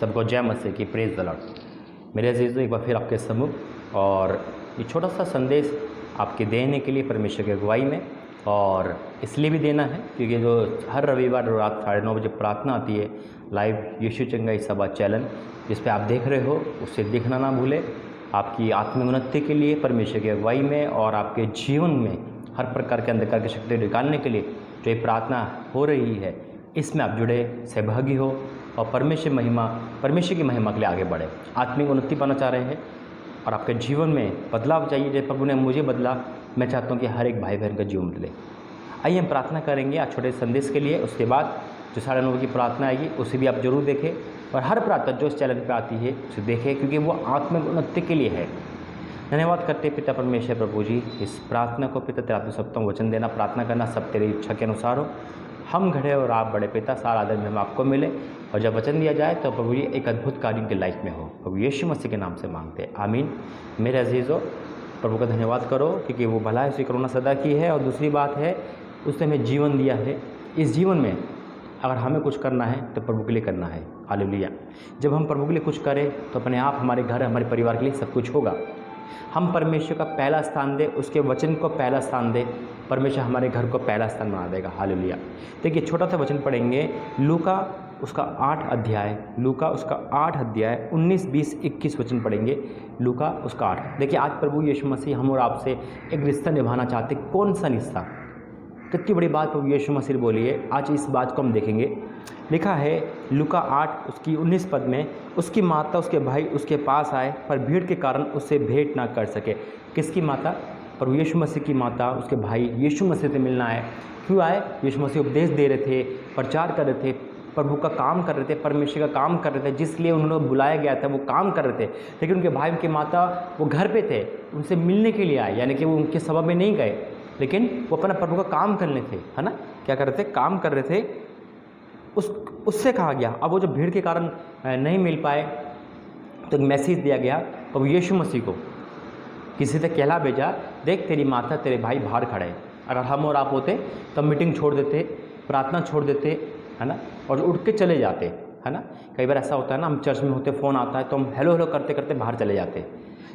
सबको जय मसीह की, प्रेज द लॉर्ड। मेरे अजीज़ों, एक बार फिर आपके सम्मुख और ये छोटा सा संदेश आपके देने के लिए परमेश्वर की अगुवाई में, और इसलिए भी देना है क्योंकि जो हर रविवार रात 9:30 बजे प्रार्थना आती है लाइव यीशु चंगाई सभा चैनल, जिस पे आप देख रहे हो, उससे देखना ना भूलें। आपकी आत्मिक उन्नति के लिए परमेश्वर की अगुवाई में और आपके जीवन में हर प्रकार के अंधकार की शक्ति निकालने के लिए जो ये प्रार्थना हो रही है, इसमें आप जुड़े, सहभागी हो और परमेश्वर की महिमा के लिए आगे बढ़े। आत्मिक उन्नति पाना चाह रहे हैं और आपके जीवन में बदलाव चाहिए, जैसे प्रभु ने मुझे बदला, मैं चाहता हूँ कि हर एक भाई बहन का जीवन बदले। आइए हम प्रार्थना करेंगे आज छोटे संदेश के लिए। उसके बाद जो 9:30 की प्रार्थना आएगी उसे भी आप जरूर देखें, और हर प्रार्थना जो इस चैनल पर आती है उसे देखें, क्योंकि वो आत्मिक उन्नति के लिए है। धन्यवाद करते पिता परमेश्वर प्रभु जी, इस प्रार्थना को पिता तेरा सप्तम वचन देना, प्रार्थना करना सब तेरी इच्छा के अनुसार हो। हम घड़े और आप बड़े पिता, सारा आदर में हम आपको मिले, और जब वचन दिया जाए तो प्रभु जी एक अद्भुत कार्य उनकी लाइफ में हो। प्रभु यीशु मसीह के नाम से मांगते हैं, आमीन। मेरे अजीज़ों, प्रभु का धन्यवाद करो क्योंकि वो भला है, उसकी करुणा सदा की है। और दूसरी बात है, उसने हमें जीवन दिया है। इस जीवन में अगर हमें कुछ करना है तो प्रभु के लिए करना है। हालेलुया। जब हम प्रभु के लिए कुछ करें तो अपने आप हमारे घर, हमारे परिवार के लिए सब कुछ होगा। हम परमेश्वर का पहला स्थान दें, उसके वचन को पहला स्थान दें, परमेश्वर हमारे घर को पहला स्थान बना देगा। हालेलुया। देखिए, छोटा सा वचन पढ़ेंगे, लूका उसका 8 अध्याय 19, 20, 21 वचन पढ़ेंगे। लूका उसका 8। देखिए, आज प्रभु यीशु मसीह हम और आपसे एक रिश्ता निभाना चाहते। कौन सा रिश्ता? कितनी बड़ी बात प्रभु यीशु मसीह बोली है। आज इस बात को हम देखेंगे। लिखा है लूका 8 उसकी 19 पद में, उसकी माता उसके भाई उसके पास आए पर भीड़ के कारण उससे भेंट ना कर सके। किसकी माता? प्रभु यीशु मसीह की माता, उसके भाई यीशु मसीह से मिलना आए। क्यों आए? यीशु मसीह उपदेश दे रहे थे, प्रचार कर रहे थे, प्रभु का काम कर रहे थे, परमेश्वर का काम कर रहे थे, जिसलिए उन्होंने बुलाया गया था वो काम कर रहे थे। लेकिन उनके भाई उनकी माता वो घर पे थे, उनसे मिलने के लिए आए, यानी कि वो उनके सभा में नहीं गए, लेकिन वो अपना प्रभु का काम करने थे, है ना? क्या कर रहे थे? काम कर रहे थे। उससे कहा गया, अब वो जो भीड़ के कारण नहीं मिल पाए तो एक मैसेज दिया गया प्रभु यीशु मसीह को, किसी से कहला भेजा, देख तेरी माता तेरे भाई बाहर खड़े हैं। अगर हम और आप होते तो मीटिंग छोड़ देते, प्रार्थना छोड़ देते, है ना, और उठ के चले जाते, है ना। कई बार ऐसा होता है ना, हम चर्च में होते, फ़ोन आता है तो हम हेलो हेलो करते करते बाहर चले जाते।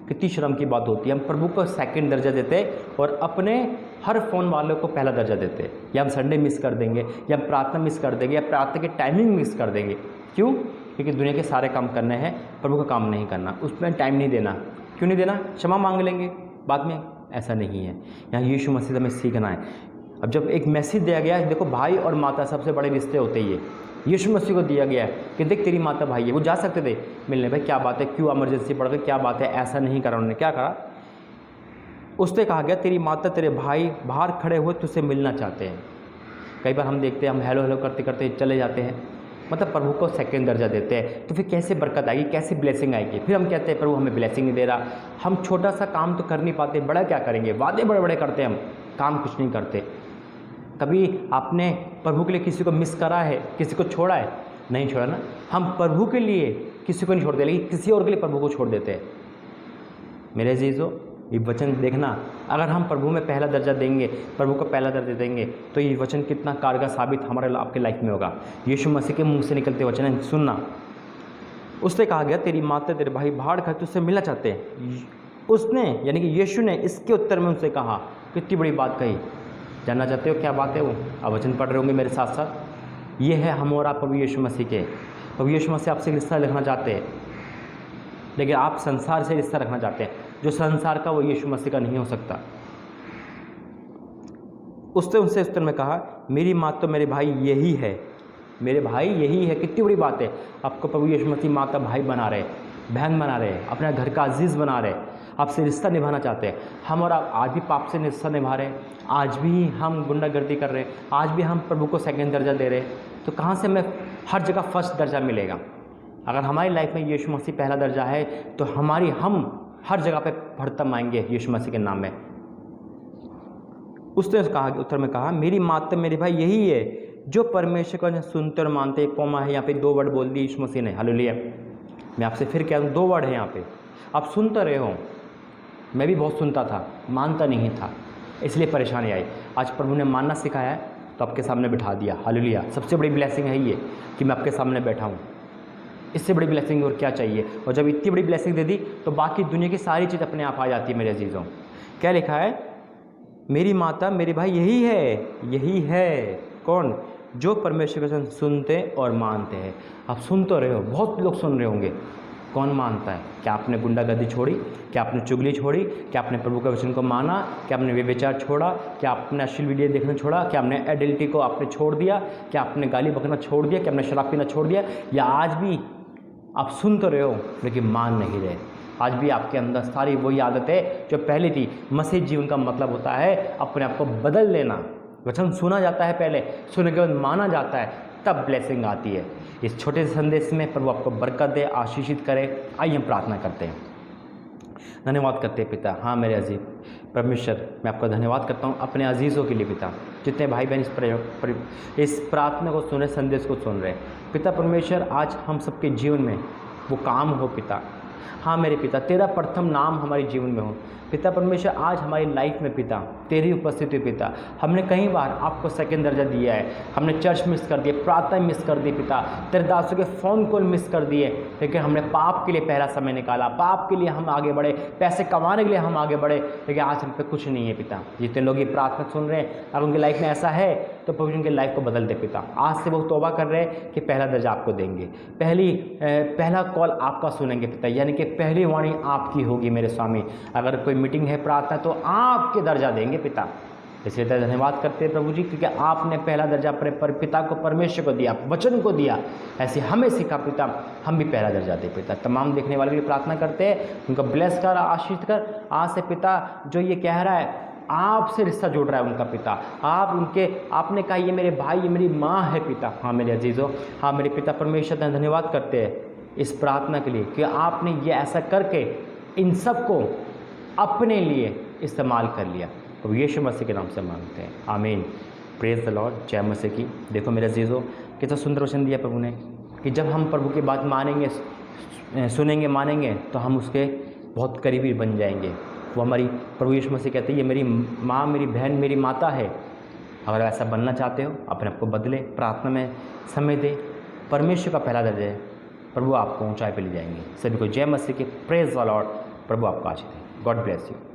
कितनी शर्म की बात होती है। हम प्रभु को सेकंड दर्जा देते और अपने हर फ़ोन वालों को पहला दर्जा देते, या हम संडे मिस कर देंगे, या हम प्रार्थना मिस कर देंगे, या प्रार्थना की टाइमिंग मिस कर देंगे। क्यों? क्योंकि दुनिया के सारे काम करने हैं, प्रभु का काम नहीं करना, उसमें टाइम नहीं देना। क्यों नहीं देना? क्षमा मांग लेंगे बाद में। ऐसा नहीं है। यहाँ यीशु मसीह हमें सीखना है। अब जब एक मैसेज दिया गया है, देखो भाई और माता सबसे बड़े रिश्ते होते ही है। यीशु मसीह को दिया गया है कि देख तेरी माता भाई है। वो जा सकते थे मिलने, भाई क्या बात है, क्यों इमरजेंसी पड़ गई, क्या बात है? ऐसा नहीं करा उन्होंने। क्या करा? उससे कहा गया तेरी माता तेरे भाई बाहर खड़े हुए तुझसे मिलना चाहते हैं। कई बार हम देखते हैं, हम हेलो हेलो करते करते चले जाते हैं, मतलब प्रभु को सेकंड दर्जा देते हैं। तो फिर कैसे बरकत आएगी, कैसे ब्लेसिंग आएगी? फिर हम कहते हैं प्रभु हमें ब्लेसिंग नहीं दे रहा। हम छोटा सा काम तो कर नहीं पाते, बड़ा क्या करेंगे? वादे बड़े बड़े करते हैं, हम काम कुछ नहीं करते। कभी आपने प्रभु के लिए किसी को मिस करा है, किसी को छोड़ा है? नहीं छोड़ा ना। हम प्रभु के लिए किसी को नहीं छोड़ते, लेकिन किसी और के लिए प्रभु को छोड़ देते हैं। मेरे अजीज़ों, ये वचन देखना, अगर हम प्रभु में पहला दर्जा देंगे, प्रभु को पहला दर्जा देंगे, तो ये वचन कितना कारगर साबित हमारे आपके लाइफ में होगा। यीशु मसीह के मुंह से निकलते वचन है, सुनना। उससे कहा गया तेरी माता तेरे भाई बाहर खड़े तुझसे मिलना चाहते हैं। उसने, यानी कि यीशु ने इसके उत्तर में उनसे कहा, कितनी बड़ी बात कही। जानना चाहते हो क्या बात है वो? आप वचन पढ़ रहे होंगे मेरे साथ साथ। ये है हम और आप प्रभु यीशु मसीह के। प्रभु यीशु मसीह आपसे रिश्ता रखना चाहते हैं, लेकिन आप संसार से रिश्ता रखना चाहते हैं। जो संसार का वो यीशु मसीह का नहीं हो सकता। उसने उनसे उत्तर में कहा, मेरी माता तो मेरे भाई यही है, मेरे भाई यही है। कितनी बड़ी बात है। आपको प्रभु यीशु मसीह माता भाई बना रहे, बहन बना रहे, अपना घर का अजीज़ बना रहे, आपसे रिश्ता निभाना चाहते हैं। हम और आप आज भी पाप से रिश्ता निभा रहे हैं, आज भी हम गुंडागर्दी कर रहे हैं, आज भी हम प्रभु को सेकंड दर्जा दे रहे हैं। तो कहाँ से हमें हर जगह फर्स्ट दर्जा मिलेगा? अगर हमारी लाइफ में यीशु मसीह पहला दर्जा है तो हम हर जगह पे भरतम आएंगे यीशु मसीह के नाम में। उसने कहा, उत्तर में कहा, मेरी माता मेरे भाई यही है जो परमेश्वर को सुनते और मानते। पोमा है यहाँ पे, 2 वर्ड बोल दी यीशु मसीह ने। हालेलुया। मैं आपसे फिर कह दूँ, 2 वर्ड है यहाँ पे। आप सुनते रहे हो, मैं भी बहुत सुनता था, मानता नहीं था, इसलिए परेशानी आई। आज प्रभु ने मानना सिखाया है तो आपके सामने बिठा दिया। हालेलुया। सबसे बड़ी ब्लेसिंग है ये कि मैं आपके सामने बैठा हूँ। इससे बड़ी ब्लेसिंग और क्या चाहिए। और जब इतनी बड़ी ब्लेसिंग दे दी तो बाकी दुनिया की सारी चीज़ अपने आप आ जाती है मेरे अजीज़ों। क्या लिखा है, मेरी माता मेरे भाई यही है कौन, जो परमेश्वर के वचन सुनते और मानते हैं। आप सुन तो रहे हो, बहुत लोग सुन रहे होंगे, कौन मानता है? क्या आपने गुंडागर्दी छोड़ी? क्या आपने चुगली छोड़ी? क्या आपने प्रभु के वचन को माना? क्या आपने व्यभिचार छोड़ा? क्या आपने अश्लील वीडियो देखना छोड़ा? क्या आपने एडल्टी को आपने छोड़ दिया? क्या आपने गाली बकना छोड़ दिया? क्या आपने शराब पीना छोड़ दिया? या आज भी आप सुन तो रहे हो लेकिन मान नहीं रहे? आज भी आपके अंदर सारी वही आदतें जो पहले थी। मसीह जीवन का मतलब होता है अपने आप को बदल लेना। वचन सुना जाता है, पहले सुनने के बाद माना जाता है, तब ब्लेसिंग आती है। इस छोटे से संदेश में प्रभु आपको बरकत दे, आशीषित करे। आइए हम प्रार्थना करते हैं। धन्यवाद करते हैं पिता। हाँ मेरे अजीज परमेश्वर, मैं आपका धन्यवाद करता हूँ अपने अजीज़ों के लिए पिता, जितने भाई बहन इस प्रार्थना को सुन रहे, संदेश को सुन रहे पिता परमेश्वर, आज हम सबके जीवन में वो काम हो पिता। हाँ मेरे पिता, तेरा प्रथम नाम हमारे जीवन में हो पिता परमेश्वर। आज हमारी लाइफ में पिता तेरी उपस्थिति पिता, हमने कई बार आपको सेकंड दर्जा दिया है, हमने चर्च मिस कर दिए, प्रार्थना मिस कर दी पिता, तेरे दासों के फ़ोन कॉल मिस कर दिए, लेकिन हमने पाप के लिए पहला समय निकाला, पाप के लिए हम आगे बढ़े, पैसे कमाने के लिए हम आगे बढ़े, लेकिन आज हम पे कुछ नहीं है पिता। जितने लोग ये प्रार्थना सुन रहे हैं, अगर उनकी लाइफ में ऐसा है तो प्रभु उनकी लाइफ को बदल दे पिता। आज से वो तौबा कर रहे हैं कि पहला दर्जा आपको देंगे, पहला कॉल आपका सुनेंगे पिता, यानी कि पहली वाणी आपकी होगी मेरे स्वामी। अगर कोई मीटिंग है, प्रार्थना, तो आपके दर्जा देंगे पिता। इसलिए धन्यवाद करते हैं प्रभु जी, क्योंकि आपने पहला दर्जा अपने पिता को, परमेश्वर को दिया, वचन को दिया, ऐसे हमें सिखा पिता, हम भी पहला दर्जा दे पिता। तमाम देखने वाले के लिए प्रार्थना करते हैं, उनका ब्लेस कर, आशीष कर। आज से पिता जो ये कह रहा है, आपसे रिश्ता जोड़ रहा है उनका पिता, आपने कहा ये मेरे भाई, ये मेरी माँ है पिता। हाँ मेरे अजीज़ों, हाँ मेरे पिता परमेश्वर, धन्यवाद करते हैं इस प्रार्थना के लिए कि आपने ये ऐसा करके इन सब को अपने लिए इस्तेमाल कर लिया। तो यीशु मसीह के नाम से मांगते हैं, आमीन। प्रेज द लॉर्ड, जय मसीह की। देखो मेरे अजीज़ों, कितना सुंदर वचन दिया प्रभु ने कि जब हम प्रभु की बात मानेंगे, सुनेंगे, मानेंगे, तो हम उसके बहुत करीबी बन जाएंगे। वो हमारी, प्रभु यीशु मसीह कहते हैं ये मेरी माँ, मेरी बहन, मेरी माता है। अगर ऐसा बनना चाहते हो, अपने आप को बदले, प्रार्थना में समय दे, परमेश्वर का पहला दर्जा है, प्रभु आपको ऊंचाई पे ले जाएंगे। सभी को जय मसीह के। Praise the Lord. प्रभु आपका आशीष दे। God bless you.